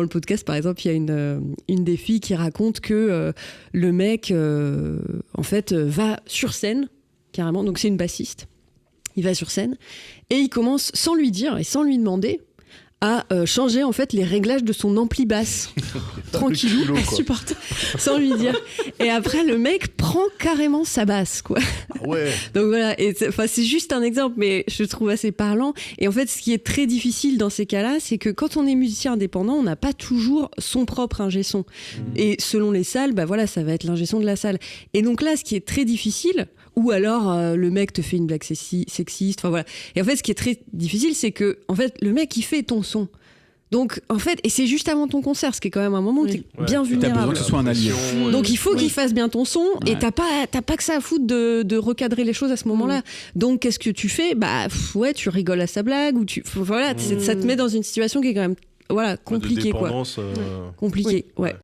dans le podcast, par exemple, il y a une des filles qui raconte que le mec, en fait, va sur scène, carrément. Donc, c'est une bassiste. Il va sur scène et il commence, sans lui dire et sans lui demander, à changer en fait les réglages de son ampli basse. Tranquillou, insupportable, sans lui dire. Et après, le mec prend carrément sa basse, quoi. Ah ouais. Donc voilà, c'est juste un exemple, mais je trouve assez parlant. Et en fait, ce qui est très difficile dans ces cas-là, c'est que quand on est musicien indépendant, on n'a pas toujours son propre ingé son. Et selon les salles, bah voilà, ça va être l'ingé son de la salle. Et donc là, ce qui est très difficile, ou alors le mec te fait une blague sexiste, enfin voilà. Et en fait, ce qui est très difficile, c'est que en fait, le mec il fait ton son. Donc en fait, et c'est juste avant ton concert, ce qui est quand même un moment où t'es bien vulnérable. T'as besoin que ce soit un allié. Donc il faut qu'il fasse bien ton son, et t'as pas que ça à foutre de recadrer les choses à ce moment-là. Donc qu'est-ce que tu fais ? Bah ouais, tu rigoles à sa blague, ou voilà, ça te met dans une situation qui est quand même compliquée, quoi. De dépendance, compliqué, ouais.